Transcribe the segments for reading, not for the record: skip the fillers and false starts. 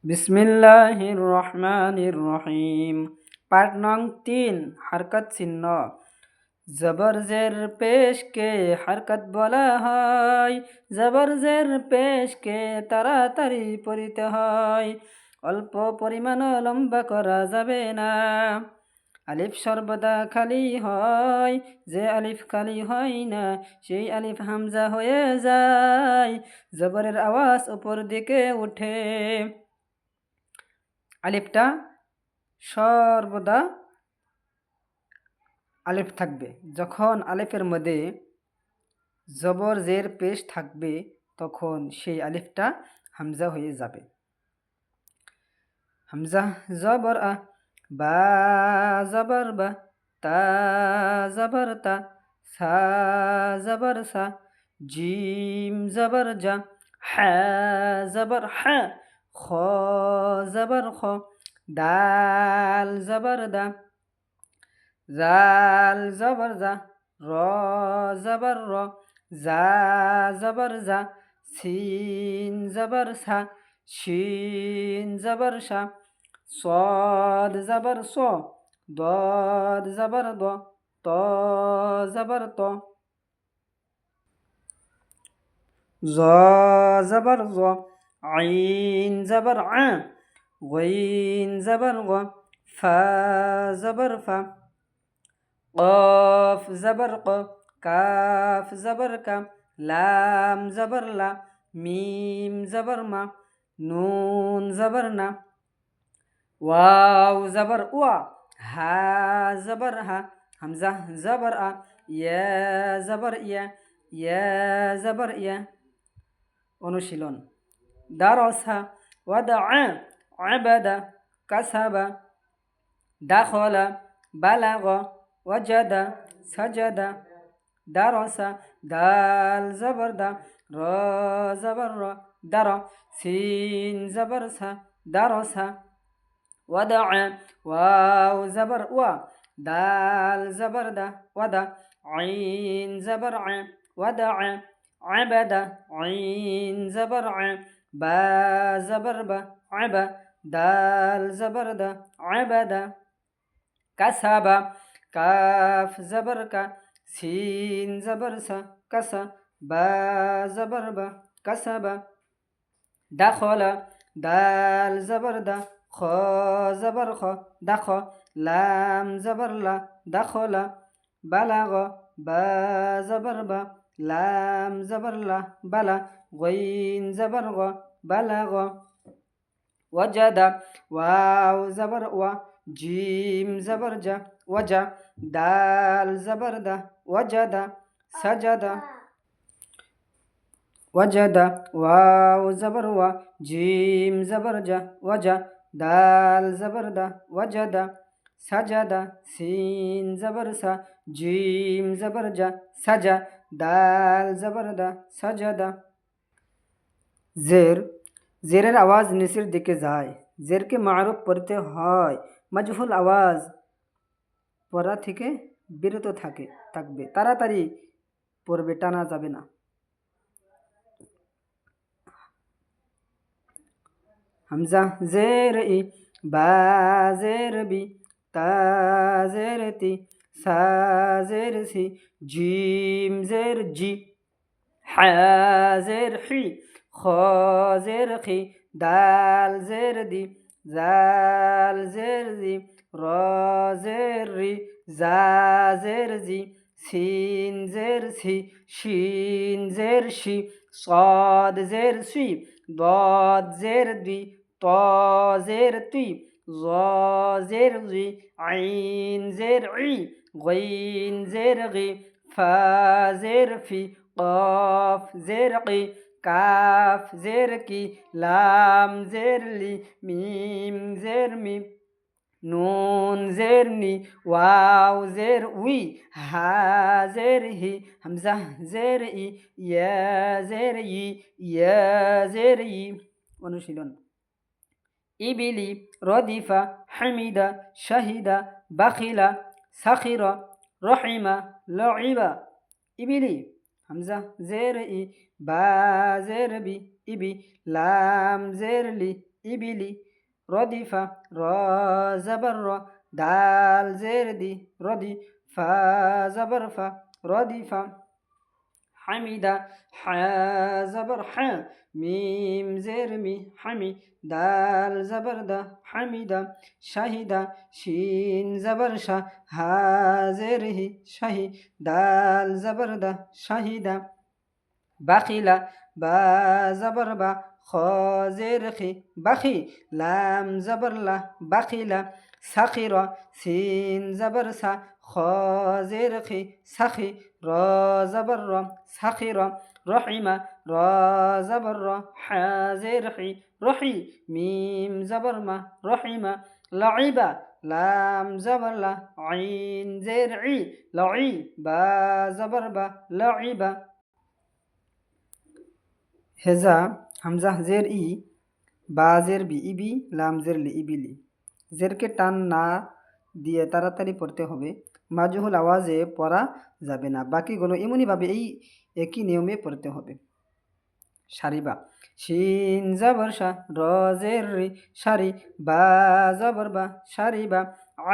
বিসমিল্লাহির রহমানির রহিম। পার্ট নং 3, হরকত চিহ্ন। জবর জের পেশকে হরকত বলা হয়। জবর জের পেশকে তাড়াতাড়ি পড়িতে হয়। অল্প পরিমাণ লম্বা করা যাবে না। আলিফ সর্বদা খালি হয়। যে আলিফ খালি হয় না সেই আলিফ হামজা হয়ে যায়। জবরের আওয়াজ উপর দিকে ওঠে। আলিফটা সর্বদা আলিফ থাকবে। যখন আলিফের মধ্যে জবর জের পেশ থাকবে তখন সেই আলিফটা হামজা হয়ে যাবে। হামজা জবর আ, বা জবর বা, তা জবর তা, সা জবর সা, জিম জবর জা, হা জবর হা, খ জবর খ, দাল জবর দা, জাল জবর জা, র জবর র, জা জবর জা, সিন জবর সা, শিন জবর শা, صاد জবর স, ضاد জবর দ, ত জবর ত, জ জবর জ, আইন জবর আ, গইন জবর গ, ফা জবর ফা, قاف زبر ق، কাফ জবর কা, লাম জবর লা, মিম জবর মা, নুন জবর না, ওয়াও জবর ওয়া, হা জবর হা, হামজা জবর আ, ইয়া জবর ইয়া, ইয়া জবর ইয়া। অনুশীলন। দারসা ওয়াদা, আবাদা, কাসাবা, দাখলা, বালাগা, ওয়াজাদা, সাজাদা। দারসা, দাল জবর দা, র জবর র, দার, সিন জবর সা, দারসা। ওয়াদা, ওয়াও জবর ওয়া, দাল জবর দা, ওয়াদা, আইন জবর আ, ওয়াদা, আবাদা, আইন জবর আ, বা জবর বা, আবা, দাল জবর দা, আবাদা। কাসাবা, কাফ জবর কা, সিন জবর সা, কাসা, বা জবর বা, কাসাবা। দাখলা, দাল জবর দা, খ জবর খ, দাখ, লাম জবর লা, দাখলা। বালাগ, বা জবর বা, লাম জবর লা, বালা, গইন জবর গ, বালাগ। ওয়াজাদা, ওয়াও জবর ওয়া, জিম জবর জা, ওয়াজা, দাল জবর দা, ওয়াজাদা, সাজাদা। ওয়াজাদা, ওয়াও জবর ওয়া, জিম জবর জা, ওয়াজা, দাল জবর দা, ওয়াজাদা, সাজাদা, সিন জবর সা, জিম জবর জা, সাজা, দাল জবর দা, সাজাদা। জের, জেরের আওয়াজ নিচের দিকে যায়। জেরকে মারুফ পড়তে হয়। মজহুল আওয়াজ পড়া থেকে বিরত থাকবে। তাড়াতাড়ি পড়বে, টানা যাবে না। হামজা জের ই, বা জের বি, তা জের তি, সা জের সি, জিম জের জি, হা জের হি, খ জের খি, দাল জের দি, জাল জের জি, র জের রি, জা জের জি, সিন জের সি, শিন জের শি, صاد জের সুই, ضاد জের দুই, ত জের তুই, জ জের জি, আইন জের ই, গইন জের গি, ফা জের ফি, قاف জের কি, কাফ জের কি, লাম জের লি, মিম জের মি, নুন জের নি, ওয়াও জের উই, হা জের হি, হামজা জের ই, ইয়া জের ই, ইয়া জের ই। অনুশীলন। ইবিলি, রদিফা, হামিদা, শাহিদা, বাখিলা, সাখিরা, রহিমা, লইবা। ইবিলি, হামজা জের ই, বা জের বি, ইবি, লাম জের লি, ইবিলি রদিফা র জবর র দাল জের দি রদি ফা জবর ফা রদিফা হামিদা হা জবর হা মিম জের মি হামি দাল জবর দা হামিদা শাহিদা শিন জবর শাহ হা জের হি শাহি দাল জবর দা শাহিদা বাখিলা বা জবর বা খ জের খি বাখি লাম জবর লা বাখিলা সাখিরা সিন জবর সা খ জের খি সাখি র জবর র সাখিরা রহিমা র জবর র হা জের হি রহি মিম জবর মা রহিমা লাইবা লাম জবর লা আইন জের ই লাই বা জবর বা লাইবা হেজা হামজা জের ই বা জের বি ইবি লাম জের লি ইবিলি জেরকে টান না দিয়ে তাড়াতাড়ি পড়তে হবে, মাজহুল আওয়াজে পড়া যাবে না। বাকিগুলো এমনইভাবে একই নিয়মে পড়তে হবে। সারিবা শিন জবর শা র জের রি সারি বা জবর বা সারিবা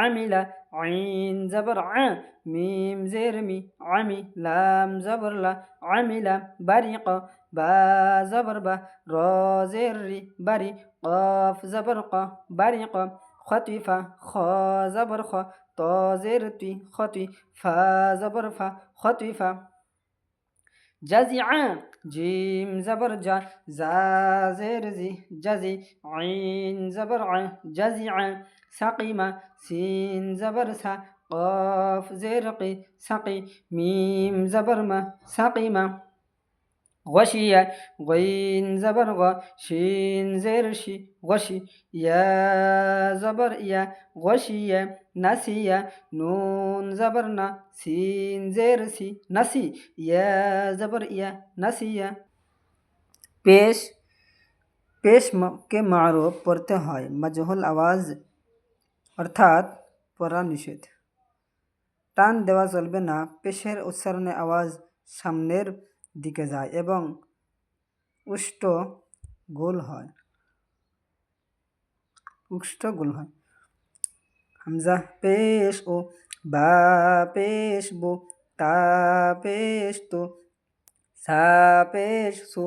আমিলা আইন জবর আ মিম জের মি আমি লাম জবর লা আমিলা বারিক বা জবর বা র জের রি বারি কফ জবর ক বারিক খতিফা খ জবর খ ত জের তুই খতি ফা জবর ফা খতিফা জাজিআ জিম জবর জা জা জের জি জাজি আইন জবর আ জাজিআ সাকিমা সিন জবর সা কফ জের কি সাকি মিম জবর মা সাকিমা غشية غين زبر غ شين زير شي غشي يا زبر يا غشية نسية نون زبرنا سين زير سي نسي يا زبر يا نسية পেশ কে মারুফ পড়তে হয়, মাজহুল আওয়াজ অর্থাৎ পড়া নিষেধ। টান দেওয়া চলবে না। পেশের উচ্চারণে আওয়াজ সামনের দিকে যায় এবং উষ্ট গোল হয়। হামজা পেশ ও বা পেশ বো তা পেশ তো সা পেশ সো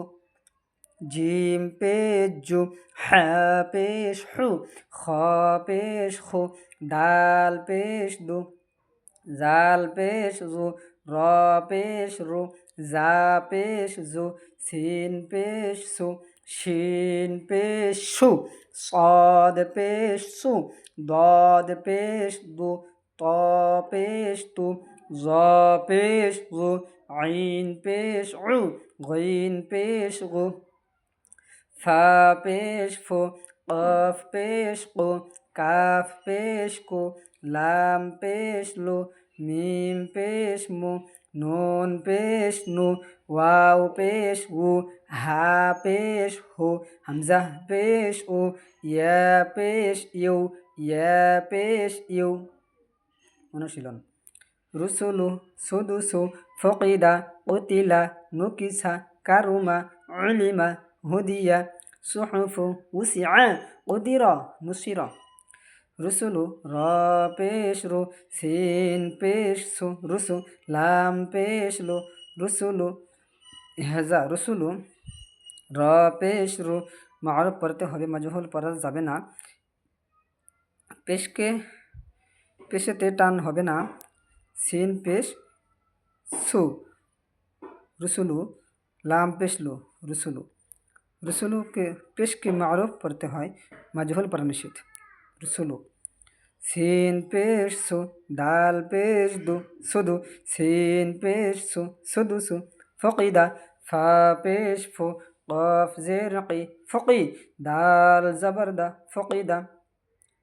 জিম পেশ জু হা পেশ হু খ পেশ খো দাল পেশ দো জাল পেশ জো র পেশ রো জা পেশ জো সিন পেশ সো শিন পেশ সু صاد পেশ সু ضاد পেশ দো ত পেশ তু জ পেশ গো আইন পেশ উ গইন পেশ গো ফা পেশ ফো কফ পেশ কো কাফ পেশ কো লাম পেশ লো মিম পেশ মো নুন পেশ নু ওয়াও পেশ উ হা পেশ হো হামজা পেশ ও ইয়া পেশ ইউ ইয়া পেশ ইউ। অনুশীলন রুসুলু সুদুসু ফকিদা কুতিলা নুকিসা কারুমা উলিমা হুদিয়া সুহুফু উসিআ উদিরা নুসিরা রুসুলু র পেশ রু সিন পেশ সু রুসু লাম পেশ লু রুসুলু হেজা রুসুলু র পেশ রু মারুফ পড়তে হবে, মাজহুল পড়া যাবে না। পেশেতে টান হবে না। সিন পেশ সু রুসুলু লাম পেশ লু রুসুলু পেশকে মারুফ পড়তে হয়, মাজহুল পড়া নিষেধ। রুসুলু সিন পেশ সু দাল পেশ দু সুদু সিন পেশ সু সুদু সু ফকিদা ফা পেশ ফু কফ জের কি ফকি দাল জবর দা ফকিদা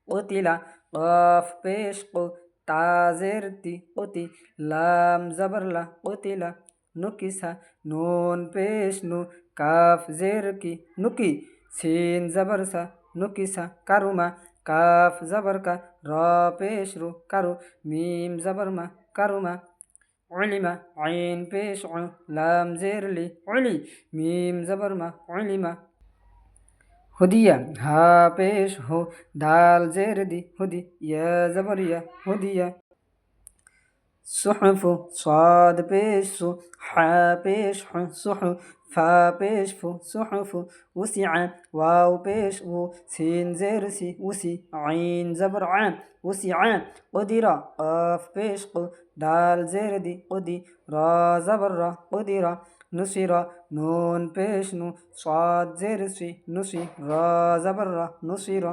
কুতিলা কফ পেশ কু তা জের তি কুতি লাম জবর লা কুতিলা নুকিসা নুন পেশ নু কাফ জের কি নুকি সিন জবর সা নুকিসা কারুমা কাফ জবর কা র পেশ রু কারু মিম জবর মা কারুমা উলিমা আইন পেশ লাম জের লি উলি মিম জবর মা উলিমা हुदिया हा पेश हो दाल जेर दी हुदी या जबर या हुदिया सुहफ स्वाद पेश सु हा पेश ह सुहफ फा पेश फु सुहफ वसिआ वाव पेश वो सीन जेर सी वसी आइन जबर आन वसिआ قدر قاف पेश ق दाल जेर दी قدي را जबर را قدر نصر نون पेश नु स्वाद जेर सी नुसी را जबर را نصر